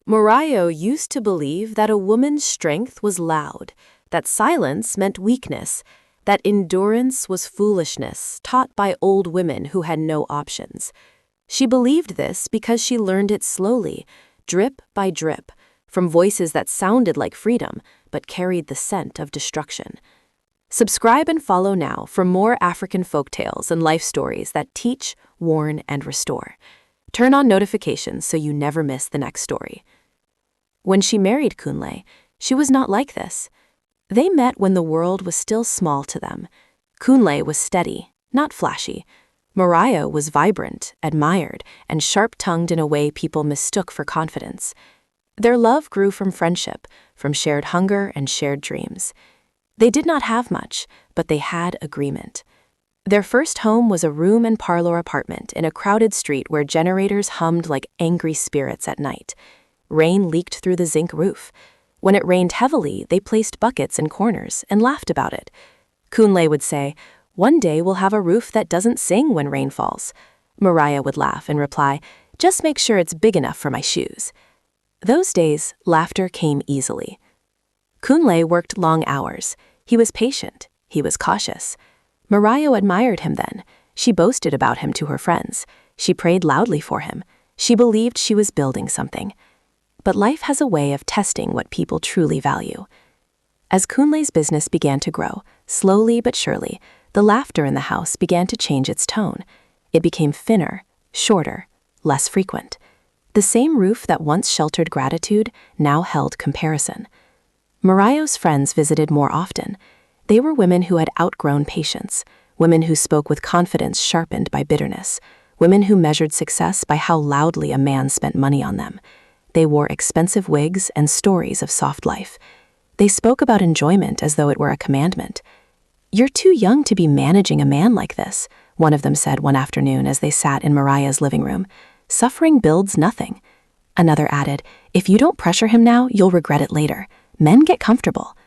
Morayo used to believe that a woman's strength was loud, that silence meant weakness, that endurance was foolishness taught by old women who had no options. She believed this because she learned it slowly, drip by drip, from voices that sounded like freedom but carried the scent of destruction. Subscribe and follow now for more African folktales and life stories that teach, warn, and restore. Turn on notifications so you never miss the next story. When she married Kunle, she was not like this. They met when the world was still small to them. Kunle was steady, not flashy. Morayo was vibrant, admired, and sharp-tongued in a way people mistook for confidence. Their love grew from friendship, from shared hunger and shared dreams. They did not have much, but they had agreement. Their first home was a room and parlor apartment in a crowded street where generators hummed like angry spirits at night. Rain leaked through the zinc roof. When it rained heavily, they placed buckets in corners and laughed about it. Kunle would say, "One day we'll have a roof that doesn't sing when rain falls." Morayo would laugh and reply, "Just make sure it's big enough for my shoes." Those days, laughter came easily. Kunle worked long hours. He was patient. He was cautious. Morayo admired him then. She boasted about him to her friends. She prayed loudly for him. She believed she was building something. But life has a way of testing what people truly value. As Kunle's business began to grow, slowly but surely, the laughter in the house began to change its tone. It became thinner, shorter, less frequent. The same roof that once sheltered gratitude now held comparison. Morayo's friends visited more often. They were women who had outgrown patience, women who spoke with confidence sharpened by bitterness, women who measured success by how loudly a man spent money on them. They wore expensive wigs and stories of soft life. They spoke about enjoyment as though it were a commandment. "You're too young to be managing a man like this," one of them said one afternoon as they sat in Mariah's living room. "Suffering builds nothing." Another added, "If you don't pressure him now, you'll regret it later. Men get comfortable."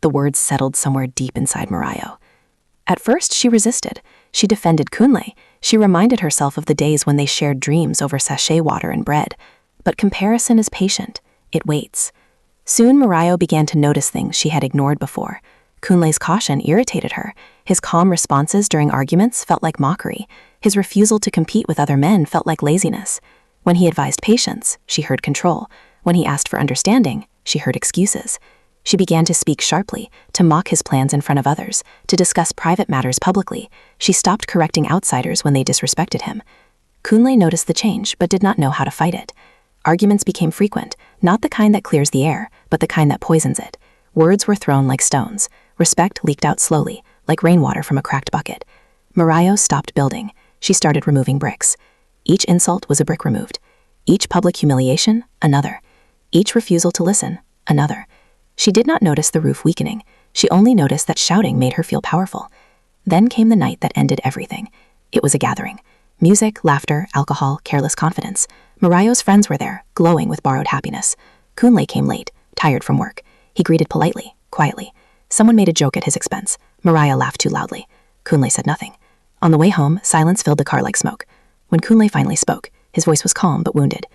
The words settled somewhere deep inside Morayo. At first, she resisted. She defended Kunle. She reminded herself of the days when they shared dreams over sachet water and bread. But comparison is patient. It waits. Soon, Morayo began to notice things she had ignored before. Kunle's caution irritated her. His calm responses during arguments felt like mockery. His refusal to compete with other men felt like laziness. When he advised patience, she heard control. When he asked for understanding, she heard excuses. She began to speak sharply, to mock his plans in front of others, to discuss private matters publicly. She stopped correcting outsiders when they disrespected him. Kunle noticed the change, but did not know how to fight it. Arguments became frequent, not the kind that clears the air, but the kind that poisons it. Words were thrown like stones. Respect leaked out slowly, like rainwater from a cracked bucket. Morayo stopped building. She started removing bricks. Each insult was a brick removed. Each public humiliation, another. Each refusal to listen, another. She did not notice the roof weakening. She only noticed that shouting made her feel powerful. Then came the night that ended everything. It was a gathering. Music, laughter, alcohol, careless confidence. Morayo's friends were there, glowing with borrowed happiness. Kunle came late, tired from work. He greeted politely, quietly. Someone made a joke at his expense. Morayo laughed too loudly. Kunle said nothing. On the way home, silence filled the car like smoke. When Kunle finally spoke, his voice was calm but wounded.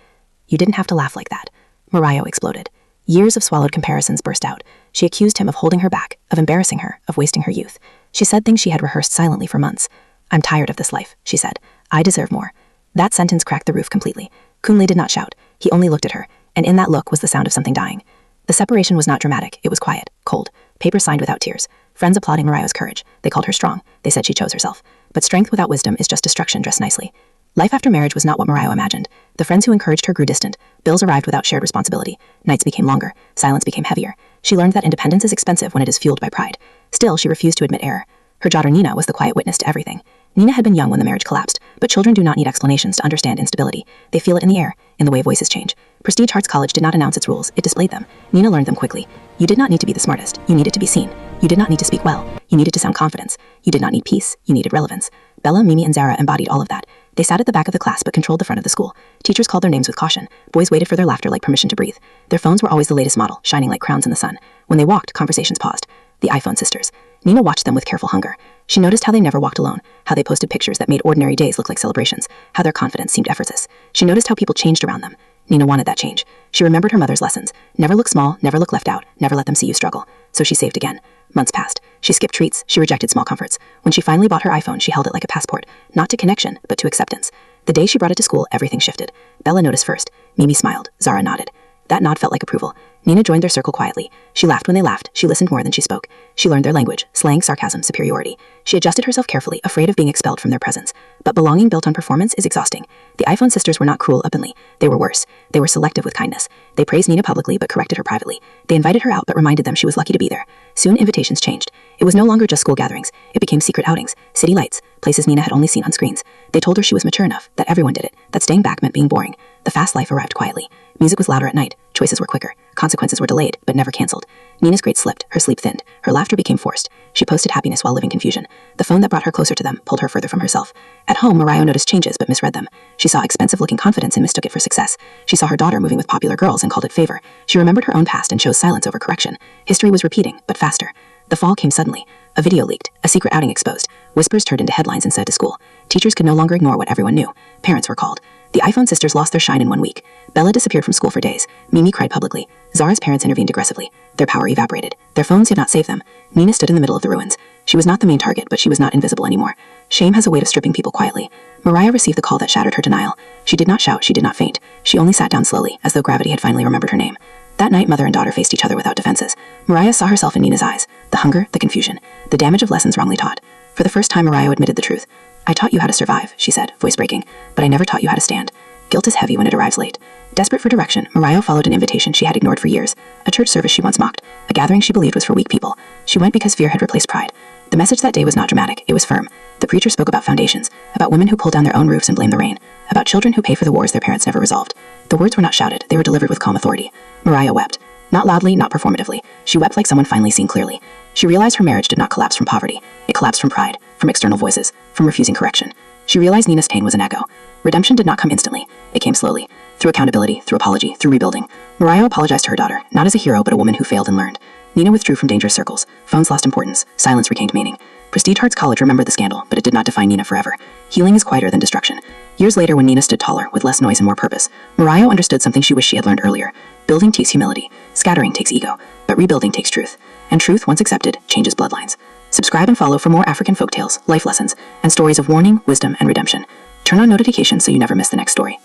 "You didn't have to laugh like that." Morayo exploded. Years of swallowed comparisons burst out. She accused him of holding her back, of embarrassing her, of wasting her youth. She said things she had rehearsed silently for months. "I'm tired of this life," she said. "I deserve more." That sentence cracked the roof completely. Kunle did not shout. He only looked at her, and in that look was the sound of something dying. The separation was not dramatic. It was quiet, cold. Papers signed without tears. Friends applauding Morayo's courage. They called her strong. They said she chose herself. But strength without wisdom is just destruction dressed nicely. Life after marriage was not what Morayo imagined. The friends who encouraged her grew distant. Bills arrived without shared responsibility. Nights became longer. Silence became heavier. She learned that independence is expensive when it is fueled by pride. Still, she refused to admit error. Her daughter Nina was the quiet witness to everything. Nina had been young when the marriage collapsed, but children do not need explanations to understand instability. They feel it in the air, in the way voices change. Prestige Hearts College did not announce its rules, it displayed them. Nina learned them quickly. You did not need to be the smartest, you needed to be seen. You did not need to speak well, you needed to sound confidence. You did not need peace, you needed relevance. Bella, Mimi, and Zara embodied all of that. They sat at the back of the class but controlled the front of the school. Teachers called their names with caution. Boys waited for their laughter like permission to breathe. Their phones were always the latest model, shining like crowns in the sun. When they walked, conversations paused. The iPhone sisters. Nina watched them with careful hunger. She noticed how they never walked alone, how they posted pictures that made ordinary days look like celebrations, how their confidence seemed effortless. She noticed how people changed around them. Nina wanted that change. She remembered her mother's lessons. Never look small, never look left out, never let them see you struggle. So she saved again. Months passed. She skipped treats, she rejected small comforts. When she finally bought her iPhone, she held it like a passport, not to connection, but to acceptance. The day she brought it to school, everything shifted. Bella noticed first. Mimi smiled. Zara nodded. That nod felt like approval. Nina joined their circle quietly. She laughed when they laughed. She listened more than she spoke. She learned their language, slang, sarcasm, superiority. She adjusted herself carefully, afraid of being expelled from their presence. But belonging built on performance is exhausting. The iPhone sisters were not cruel openly. They were worse. They were selective with kindness. They praised Nina publicly but corrected her privately. They invited her out but reminded them she was lucky to be there. Soon invitations changed. It was no longer just school gatherings. It became secret outings, city lights, places Nina had only seen on screens. They told her she was mature enough, that everyone did it, that staying back meant being boring. The fast life arrived quietly. Music was louder at night. Choices were quicker. Consequences were delayed, but never cancelled. Nina's grades slipped. Her sleep thinned. Her laughter became forced. She posted happiness while living confusion. The phone that brought her closer to them pulled her further from herself. At home, Mariah noticed changes but misread them. She saw expensive-looking confidence and mistook it for success. She saw her daughter moving with popular girls and called it favor. She remembered her own past and chose silence over correction. History was repeating, but faster. The fall came suddenly. A video leaked. A secret outing exposed. Whispers turned into headlines and said to school. Teachers could no longer ignore what everyone knew. Parents were called. The iPhone sisters lost their shine in 1 week. Bella disappeared from school for days. Mimi cried publicly. Zara's parents intervened aggressively. Their power evaporated. Their phones did not save them. Nina stood in the middle of the ruins. She was not the main target, but she was not invisible anymore. Shame has a way of stripping people quietly. Mariah received the call that shattered her denial. She did not shout, she did not faint. She only sat down slowly, as though gravity had finally remembered her name. That night, mother and daughter faced each other without defenses. Mariah saw herself in Nina's eyes. The hunger, the confusion, the damage of lessons wrongly taught. For the first time, Mariah admitted the truth. I taught you how to survive, she said, voice breaking, but I never taught you how to stand. Guilt is heavy when it arrives late. Desperate for direction, Mariah followed an invitation she had ignored for years. A church service she once mocked. A gathering she believed was for weak people. She went because fear had replaced pride. The message that day was not dramatic, it was firm. The preacher spoke about foundations, about women who pull down their own roofs and blame the rain, about children who pay for the wars their parents never resolved. The words were not shouted, they were delivered with calm authority. Mariah wept. Not loudly, not performatively. She wept like someone finally seen clearly. She realized her marriage did not collapse from poverty. It collapsed from pride, from external voices, from refusing correction. She realized Nina's pain was an echo. Redemption did not come instantly. It came slowly. Through accountability, through apology, through rebuilding. Mariah apologized to her daughter, not as a hero but a woman who failed and learned. Nina withdrew from dangerous circles. Phones lost importance. Silence regained meaning. Prestige Hearts College remembered the scandal, but it did not define Nina forever. Healing is quieter than destruction. Years later, when Nina stood taller, with less noise and more purpose, Mariah understood something she wished she had learned earlier. Building takes humility. Scattering takes ego. But rebuilding takes truth. And truth, once accepted, changes bloodlines. Subscribe and follow for more African folktales, life lessons, and stories of warning, wisdom, and redemption. Turn on notifications so you never miss the next story.